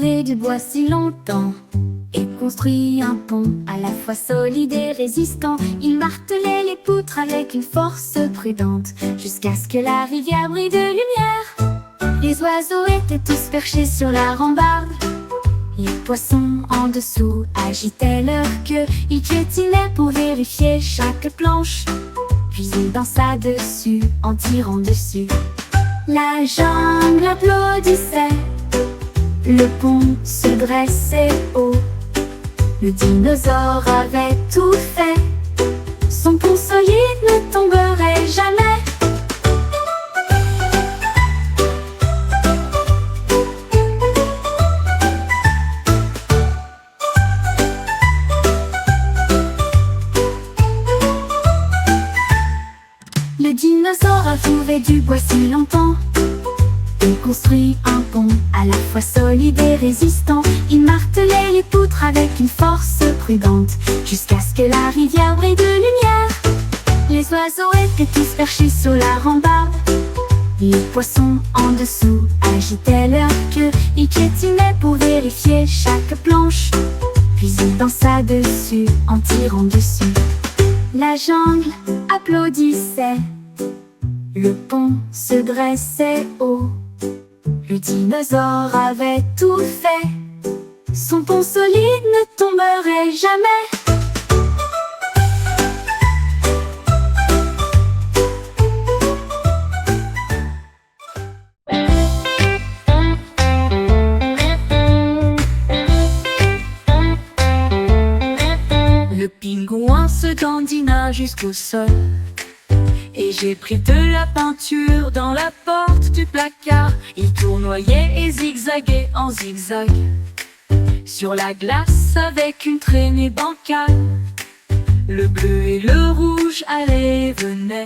trouvé du bois si longtemps et construit un pont à la fois solide et résistant. Il martelait les poutres avec une force prudente jusqu'à ce que la rivière brille de lumière. Les oiseaux étaient tous perchés sur la rambarde. Les poissons en dessous agitaient leur queue. Ils piétinaient pour vérifier chaque planche, puis il dansa dessus en tirant dessus. La jungle applaudissait, le pont se dressait haut. Le dinosaure avait tout fait, son pont solide ne tomberait jamais. Le dinosaure a trouvé du bois si longtemps. Il construit un pont à la fois solide et résistant. Il martelait les poutres avec une force prudente jusqu'à ce que la rivière brille de lumière. Les oiseaux étaient tous perchés sur la rambarde. Les poissons en dessous agitaient leur queue. Ils piétinaient pour vérifier chaque planche, puis il dansa dessus en tirant dessus. La jungle applaudissait, le pont se dressait haut. Le dinosaure avait tout fait, son pont solide ne tomberait jamais. Le pingouin se dandina jusqu'au sol. Et j'ai pris de la peinture dans la porte du placard. Il tournoyait et zigzaguait en zigzag sur la glace avec une traînée bancale. Le bleu et le rouge allaient et venaient,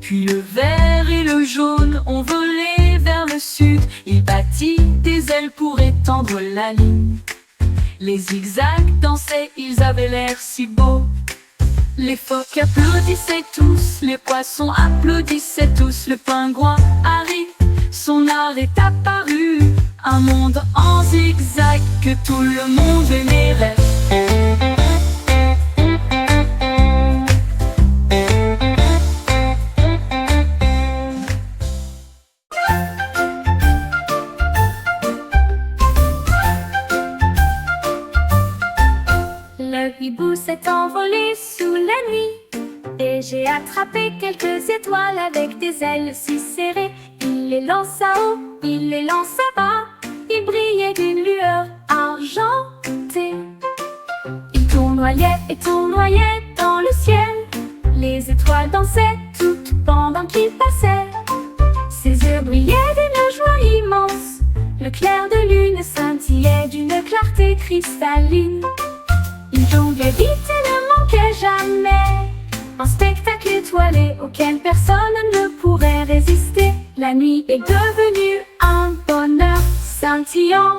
puis le vert et le jaune ont volé vers le sud. Il battit des ailes pour étendre la ligne. Les zigzags dansaient, ils avaient l'air si beaux. Les phoques applaudissaient tous, les poissons applaudissaient tous. Le pingouin arrive, son art est apparu. Un monde en zigzag que tout le monde aimerait. Le hibou s'est envolé sous la nuit et j'ai attrapé quelques étoiles avec des ailes si serrées. Il les lança haut, il les lança bas, ils brillaient d'une lueur argentée. Il tournoyait et tournoyait dans le ciel. Les étoiles dansaient toutes pendant qu'il passait. Ses yeux brillaient d'une joie immense. Le clair de lune scintillait d'une clarté cristalline. Il jonglait vite et ne manquait jamais. Un spectacle étoilé auquel personne ne pourrait résister. La nuit est devenue un bonheur scintillant.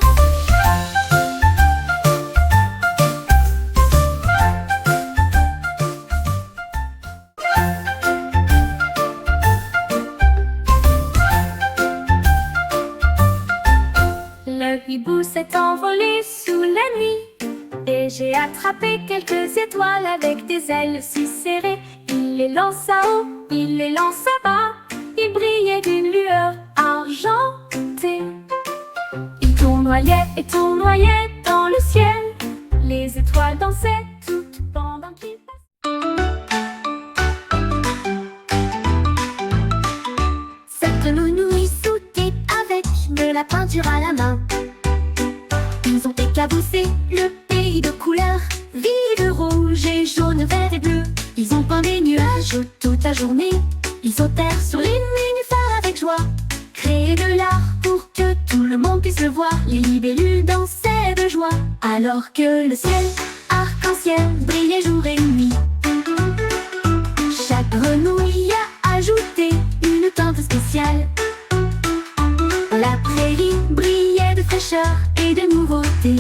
Le hibou s'est envolé sous la nuit et j'ai attrapé quelques étoiles avec des ailes si serrées. Il les lança haut, il les lança bas, ils brillaient d'une lueur argentée. Il tournoyait et tournoyait dans le ciel. Les étoiles dansaient toutes pendant qu'il passait. Cette grenouille sautait avec de la peinture à la main. Ils ont éclaboussé le pays de couleurs vives, rouge et jaune, vert et bleu. Ils ont peint des nuages toute la journée. Ils sautèrent sur les nénuphars avec joie, créé de l'art pour que tout le monde puisse le voir. Les libellules dansaient de joie alors que le ciel arc-en-ciel brillait jour et nuit. Chaque grenouille a ajouté une teinte spéciale. La prairie brillait de fraîcheur et de nouveauté.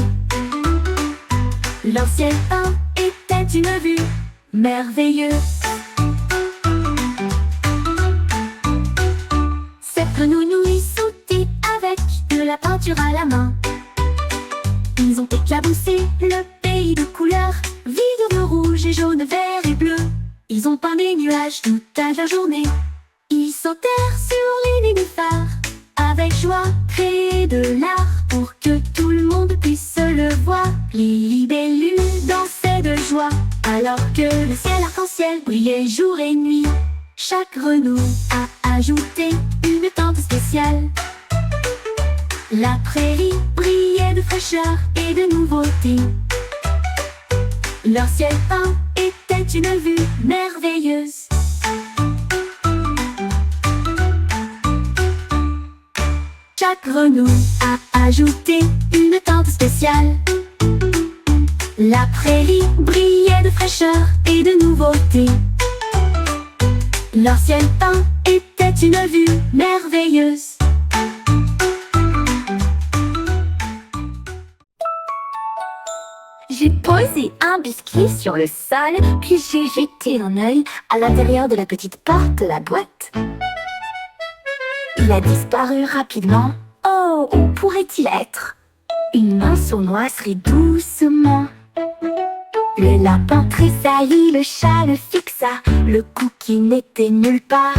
L'ancien pain était une vue merveilleuse. Cette grenouille sautait avec de la peinture à la main. Ils ont peint des nuages toute la journée. Ils sautèrent sur les nénuphars, avec joie créer de l'art pour que tout le monde puisse le voir. Les libellules dansaient de joie, alors que le ciel arc-en-ciel brillait jour et nuit. Chaque grenouille a ajouté une tente spéciale. La prairie brillait de fraîcheur et de nouveauté. Leur ciel peint était une vue merveilleuse. Chaque grenouille a ajouté une tente spéciale. La prairie brillait de fraîcheur et de nouveauté. Leur ciel peint était une vue merveilleuse. J'ai posé un biscuit sur le sol, puis j'ai jeté un œil à l'intérieur de la petite porte de la boîte. Il a disparu rapidement. Oh, où pourrait-il être? Une main sournoiserie doucement. Le lapin tressaillit, le chat le fixa, le cookie n'était nulle part.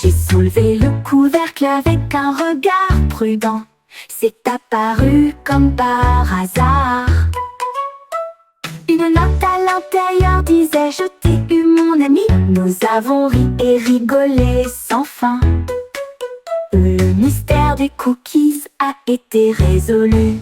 J'ai soulevé le couvercle avec un regard prudent. C'est apparu comme par hasard. Une note à l'intérieur disait: je t'ai eu mon ami. Nous avons ri et rigolé sans fin. Le mystère des cookies a été résolu.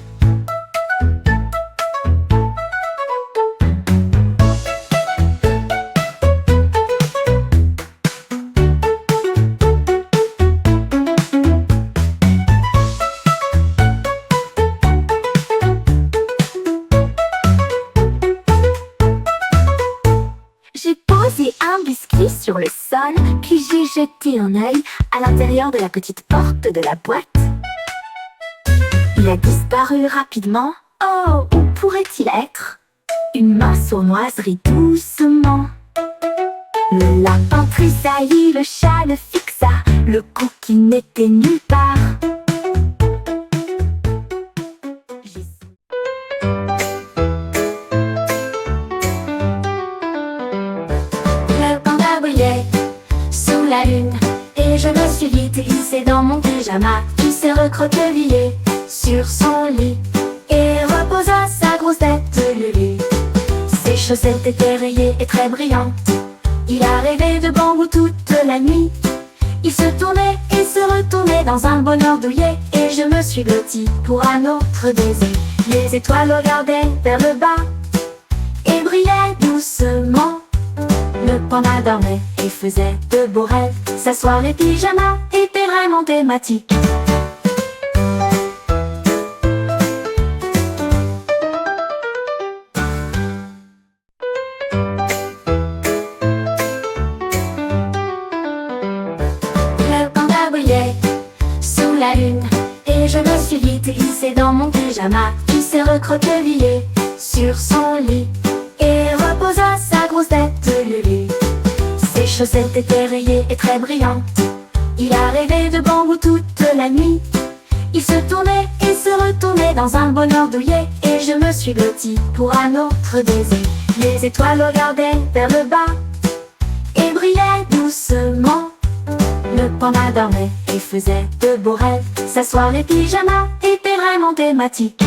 Un biscuit sur le sol, puis j'ai jeté un œil à l'intérieur de la petite porte de la boîte. Il a disparu rapidement. Oh, où pourrait-il être? Une main sournoiserie doucement. Le lapin tressaillit, le chat le fixa, le cookie n'était nulle part. Sous la lune, et je me suis vite hissé dans mon pyjama. Puis s'est recroquevillé sur son lit et reposa sa grosse tête Lulu. Ses chaussettes étaient rayées et très brillantes. Il a rêvé de bambou toute la nuit. Il se tournait et se retournait dans un bonheur douillet. Et je me suis blotti pour un autre baiser. Les étoiles regardaient vers le bas et brillaient doucement. Le panda dormait et faisait de beaux rêves. Sa soirée pyjama était vraiment thématique. Le panda brillait sous la lune et je me suis vite hissé dans mon pyjama. Puis s'est recroquevillé sur son lit et reposa sa grosse tête Lulu. Ses chaussettes étaient rayées et très brillantes. Il a rêvé de bambou toute la nuit. Il se tournait et se retournait dans un bonheur douillet. Et je me suis blotti pour un autre baiser. Les étoiles regardaient vers le bas et brillaient doucement. Le panda dormait et faisait de beaux rêves. Sa soirée pyjama était vraiment thématique.